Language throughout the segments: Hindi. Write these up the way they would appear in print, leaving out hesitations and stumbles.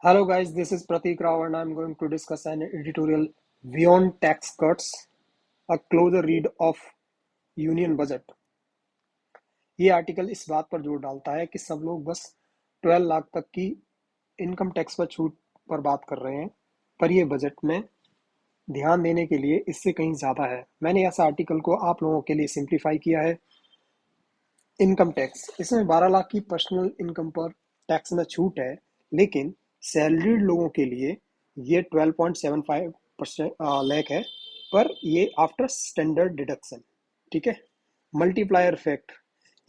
Hello guys, this is Pratik Rao and I'm going to discuss an editorial Beyond Tax Cuts, a closer read of Union Budget। ये आर्टिकल इस बात पर जोर डालता है कि सब लोग बस 12 लाख तक की इनकम टैक्स पर छूट पर बात कर रहे हैं, पर ये बजट में ध्यान देने के लिए इससे कहीं ज़्यादा है। मैंने इस आर्टिकल को आप लोगों के लिए सिंप्लीफाई किया है। इनकम टैक्स, इसमें 12 लाख की पर्सनल इनकम पर टैक्स में छूट है, लेकिन सैलरीड लोगों के लिए ये 12.75% लाख है, पर ये आफ्टर स्टैंडर्ड डिडक्शन। ठीक है। मल्टीप्लायर इफेक्ट,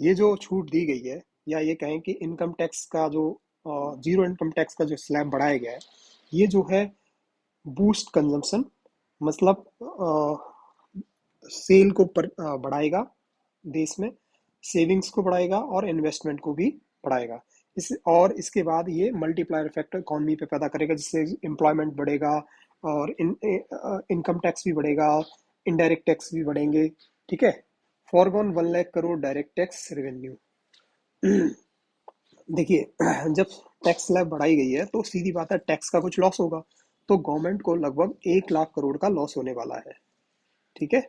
ये जो छूट दी गई है, या ये कहें कि इनकम टैक्स का जो जीरो इनकम टैक्स का जो स्लैब बढ़ाया गया है, ये जो है बूस्ट कंजम्पशन, मतलब सेल को बढ़ाएगा देश में, सेविंग्स को बढ़ाएगा और इन्वेस्टमेंट को भी बढ़ाएगा। और इसके बाद ये मल्टीप्लायर इफेक्ट इकोनॉमी पे पैदा करेगा, जिससे एम्प्लॉयमेंट बढ़ेगा और इनकम टैक्स भी बढ़ेगा, इनडायरेक्ट टैक्स भी बढ़ेंगे। ठीक है। Foregone 1 lakh crore direct tax revenue. देखिए, जब टैक्स स्लैब बढ़ाई गई है तो सीधी बात है, टैक्स का कुछ लॉस होगा, तो गवर्नमेंट को लगभग 1 लाख करोड़ का लॉस होने वाला है। ठीक है।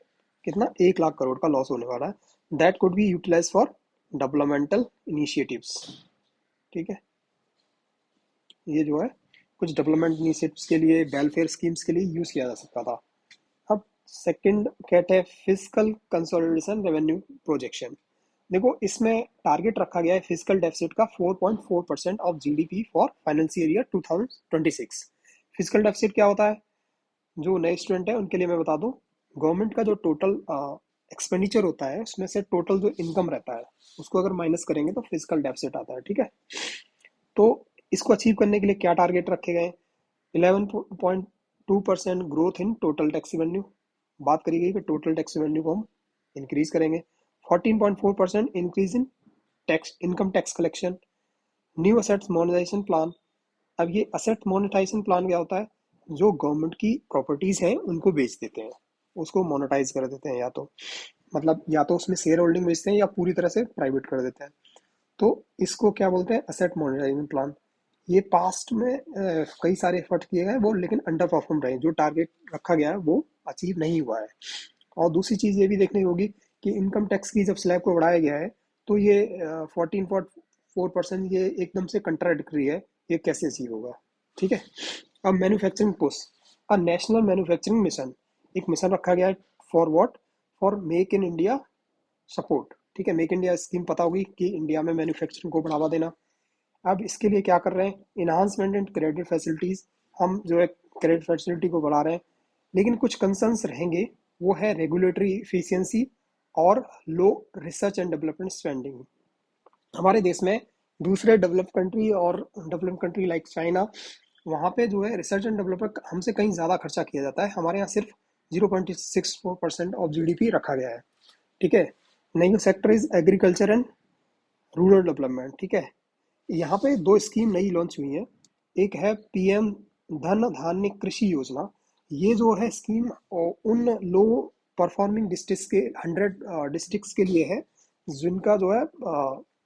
कितना? 1 लाख करोड़ का लॉस होने वाला है। That could be utilise for developmental initiatives. ठीक है। ये जो है कुछ डेवलपमेंट इनिशिएटिव्स के लिए, वेलफेयर स्कीम्स के लिए यूज किया जा सकता था। अब सेकंड कैट है फिजिकल कंसोलिडेशन रेवेन्यू प्रोजेक्शन। देखो, इसमें टारगेट रखा गया है फिजिकल डेफिसिट का 4.4% of GDP for financial year 2026। Physical deficit क्या होता है? जो नए स्टूडेंट है उनके लिए मैं बता दूं, गवर्नमेंट का जो टोटल एक्सपेंडिचर होता है, उसमें से टोटल जो इनकम रहता है उसको अगर माइनस करेंगे तो फिजिकल डेफिसिट आता है। ठीक है। तो इसको अचीव करने के लिए क्या टारगेट रखे गए? 11.2% growth in total tax revenue. बात करी गई कि टोटल टैक्स रेवेन्यू को हम इंक्रीज करेंगे। 14.4% increase in tax income tax collection. New assets monetisation plan. अब ये असेट मोनेटाइजेशन प्लान क्या होता है? जो गवर्नमेंट की प्रॉपर्टीज हैं उनको बेच देते हैं, उसको मोनेटाइज कर देते हैं, या तो मतलब या तो उसमें शेयर होल्डिंग बेचते हैं या पूरी तरह से प्राइवेट कर देते हैं। तो इसको क्या बोलते हैं? Asset monetisation plan. ये पास्ट में कई सारे एफर्ट किए गए वो, लेकिन अंडर परफॉर्म रहे। जो टारगेट रखा गया है वो अचीव नहीं हुआ है। और दूसरी चीज ये भी देखनी होगी कि इनकम टैक्स की जब स्लैब को बढ़ाया गया है, तो ये 14.4% ये एकदम से कंट्राडिक्टरी है। ये कैसे अचीव होगा? ठीक है। अब manufacturing push, a national manufacturing mission. एक मिशन रखा गया है। For what? For make in India support. ठीक है। मेक इंडिया स्कीम पता होगी कि इंडिया में मैन्युफैक्चरिंग को बढ़ावा देना। अब इसके लिए क्या कर रहे हैं? Enhancement and credit facilities. हम जो है क्रेडिट फैसिलिटी को बढ़ा रहे हैं, लेकिन कुछ कंसर्न्स रहेंगे। वो है रेगुलेटरी इफिशियंसी और लो रिसर्च एंड डेवलपमेंट स्पेंडिंग। हमारे देश में दूसरे डेवलप कंट्री लाइक चाइना, वहाँ पे जो है रिसर्च एंड डेवलपमेंट हमसे कहीं ज़्यादा खर्चा किया जाता है। हमारे यहाँ सिर्फ 0.64% ऑफ जीडीपी रखा गया है। ठीक है। New sector is agriculture and rural development. ठीक है। यहाँ पे दो स्कीम नई लॉन्च हुई है। एक है पीएम धन धान्य कृषि योजना। ये जो है स्कीम उन लो परफॉर्मिंग डिस्ट्रिक्ट्स के 100 डिस्ट्रिक्ट्स के लिए है, जिनका जो है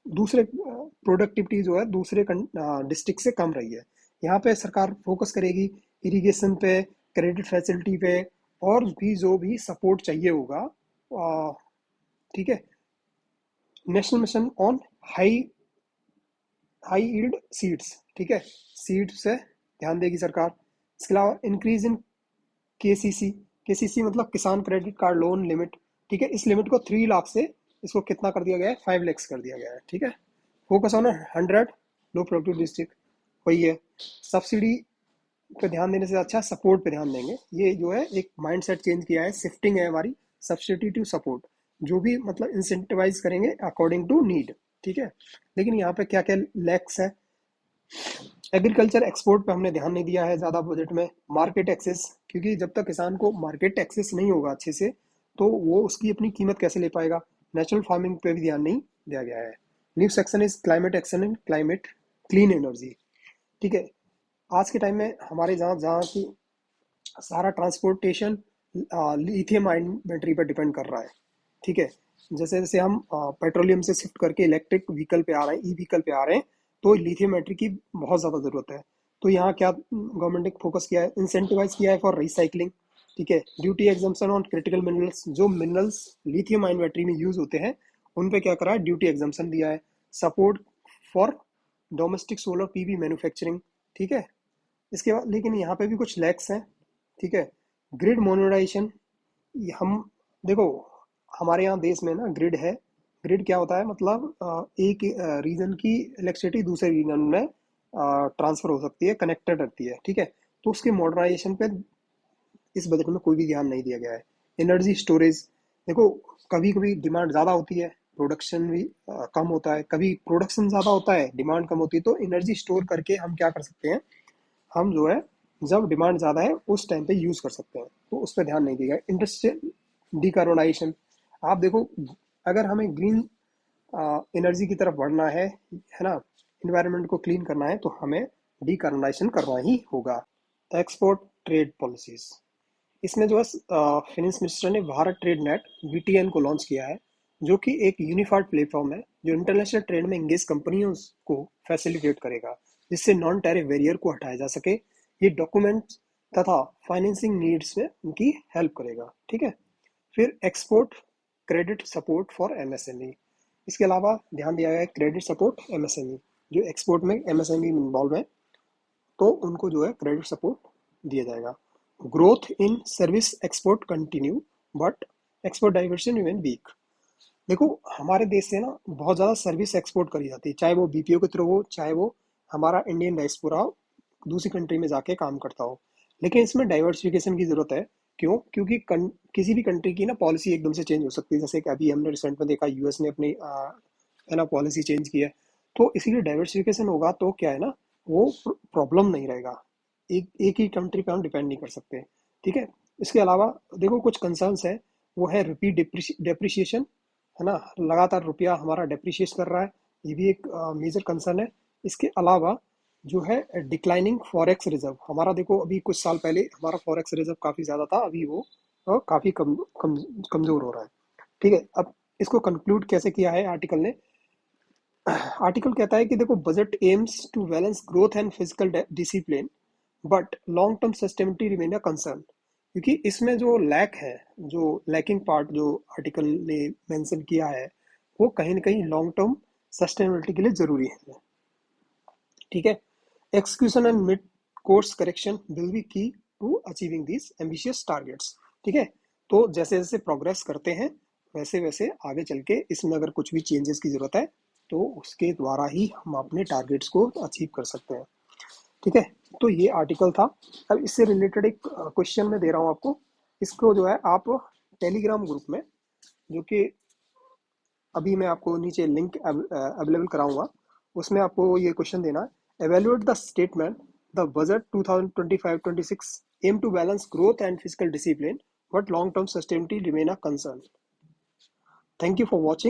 दूसरे प्रोडक्टिविटी जो है दूसरे डिस्ट्रिक्ट से कम रही है। यहाँ पे सरकार फोकस करेगी इरिगेशन पे, क्रेडिट फैसिलिटी पे, और भी जो भी सपोर्ट चाहिए होगा। ठीक है। National mission on high high yield seeds. ठीक है। सीड से ध्यान देगी सरकार। इसके अलावा इंक्रीज इन केसीसी। केसीसी मतलब किसान क्रेडिट कार्ड लोन लिमिट। ठीक है। इस लिमिट को 3 लाख से इसको कितना कर दिया गया है? 5 lakhs कर दिया गया है। ठीक है। Focus on 100 low productive district. वही है। सब्सिडी पे ध्यान देने से अच्छा सपोर्ट पे ध्यान देंगे। ये जो है एक माइंडसेट चेंज किया है, शिफ्टिंग है हमारी, सब्सिडी टू सपोर्ट। जो भी मतलब इंसेंटिवाइज करेंगे अकॉर्डिंग टू नीड। ठीक है। लेकिन यहाँ पे क्या क्या लैक्स है? एग्रीकल्चर एक्सपोर्ट पे हमने ध्यान नहीं दिया है ज़्यादा बजट में। मार्केट एक्सेस, क्योंकि जब तक किसान को मार्केट एक्सेस नहीं होगा अच्छे से, तो वो उसकी अपनी कीमत कैसे ले पाएगा? नेचुरल फार्मिंग पे भी ध्यान नहीं दिया गया है। New section is climate action and climate clean energy. ठीक है। आज के टाइम में हमारे जहाँ जहाँ की सारा ट्रांसपोर्टेशन लिथियम आयन बैटरी पर डिपेंड कर रहा है। ठीक है। जैसे जैसे हम पेट्रोलियम से शिफ्ट करके इलेक्ट्रिक व्हीकल पे आ रहे हैं, ई व्हीकल पे आ रहे हैं, तो लिथियम बैटरी की बहुत ज़्यादा ज़रूरत है। तो यहाँ क्या गवर्नमेंट ने फोकस किया है, इंसेंटिवाइज किया है फॉर रिसाइकलिंग, ठीक है। Duty exemption on critical minerals, जो मिनरल्स लिथियम आयन बैटरी में यूज होते हैं उन पे क्या करा है, ड्यूटी एग्जाम्पशन दिया है। Support for domestic solar PV manufacturing, ठीक है। इसके बाद लेकिन यहाँ पे भी कुछ लैक्स हैं, ठीक है। ग्रिड मोनेटाइजेशन, हम देखो हमारे यहाँ देश में ना ग्रिड है। ग्रिड क्या होता है, मतलब एक रीजन की इलेक्ट्रिसिटी दूसरे रीजन में ट्रांसफर हो सकती है, कनेक्टेड रहती है, ठीक है। तो उसके मॉडर्नाइजेशन पे इस बजट में कोई भी ध्यान नहीं दिया गया है। एनर्जी स्टोरेज, देखो कभी कभी डिमांड ज़्यादा होती है, प्रोडक्शन भी कम होता है, कभी प्रोडक्शन ज़्यादा होता है, डिमांड कम होती है, तो एनर्जी स्टोर करके हम क्या कर सकते हैं, हम जो है जब डिमांड ज़्यादा है उस टाइम पे यूज़ कर सकते हैं, तो उस पर ध्यान नहीं दिया गया। इंडस्ट्रियल डिकार्बोनाइजेशन, आप देखो अगर हमें ग्रीन एनर्जी की तरफ बढ़ना है ना, इन्वायरमेंट को क्लीन करना है, तो हमें डिकार्बोनाइजेशन करना ही होगा। एक्सपोर्ट ट्रेड पॉलिसीज, इसमें जो है फाइनेंस मिनिस्टर ने भारत ट्रेड नेट वीटीएन को लॉन्च किया है, जो कि एक यूनिफाइड प्लेटफॉर्म है जो इंटरनेशनल ट्रेड में एंगेज कंपनियों को फैसिलिटेट करेगा, जिससे नॉन टैरिफ बैरियर को हटाया जा सके। ये डॉक्यूमेंट तथा फाइनेंसिंग नीड्स में उनकी हेल्प करेगा, ठीक है। फिर export credit support for MSME, इसके अलावा ध्यान दिया गया है क्रेडिट सपोर्ट एमएसएमई, जो एक्सपोर्ट में एमएसएमई इन्वॉल्व है तो उनको जो है क्रेडिट सपोर्ट दिया जाएगा। Growth in service export continue but export diversion remain weak, देखो हमारे देश से ना बहुत ज़्यादा सर्विस एक्सपोर्ट करी जाती है, चाहे वो बीपीओ के थ्रू हो, चाहे वो हमारा इंडियन डायस्पोरा दूसरी कंट्री में जाके काम करता हो, लेकिन इसमें डाइवर्सिफिकेशन की ज़रूरत है। क्यों? क्योंकि किसी भी कंट्री की ना पॉलिसी एकदम से चेंज हो सकती है, जैसे कि अभी हमने रिसेंट में देखा यूएस ने अपनी है ना पॉलिसी चेंज की है, तो इसीलिए डाइवर्सिफिकेशन होगा तो क्या है ना, वो प्रॉब्लम नहीं रहेगा, एक एक ही कंट्री पे हम डिपेंड नहीं कर सकते, ठीक है। इसके अलावा देखो कुछ कंसर्न्स है, वो है रुपी डेप्रिसिएशन, है ना, लगातार रुपया हमारा डेप्रिशिएट कर रहा है, ये भी एक मेजर कंसर्न है। इसके अलावा जो है डिक्लाइनिंग फॉरेक्स रिजर्व, हमारा देखो अभी कुछ साल पहले हमारा फॉरेक्स रिजर्व काफ़ी ज़्यादा था, अभी वो काफ़ी कमज़ोर हो रहा है, ठीक है। अब इसको कंक्लूड कैसे किया है आर्टिकल ने, आर्टिकल कहता है कि देखो budget aims to balance growth and physical discipline but long term sustainability remain a concern, क्योंकि इसमें जो लैक है, जो लैकिंग पार्ट जो आर्टिकल ने मेंशन किया है, वो कहीं ना कहीं लॉन्ग टर्म सस्टेनेबिलिटी के लिए जरूरी है, ठीक है। Execution and mid course correction will be key to achieving this ambitious targets, ठीक है। तो जैसे जैसे प्रोग्रेस करते हैं वैसे वैसे आगे चल के इसमें अगर कुछ भी चेंजेस की जरूरत है तो उसके द्वारा ही हम अपने टारगेट्स को अचीव कर सकते हैं, ठीक है। तो ये आर्टिकल था। अब इससे रिलेटेड एक क्वेश्चन मैं दे रहा हूँ आपको, इसको जो है आप टेलीग्राम ग्रुप में, जो कि अभी मैं आपको नीचे लिंक अवेलेबल कराऊंगा, उसमें आपको ये क्वेश्चन देना है, evaluate the statement the budget 2025-26 aim to balance growth and physical discipline but long term sustainability remain a concern. Thank you for watching.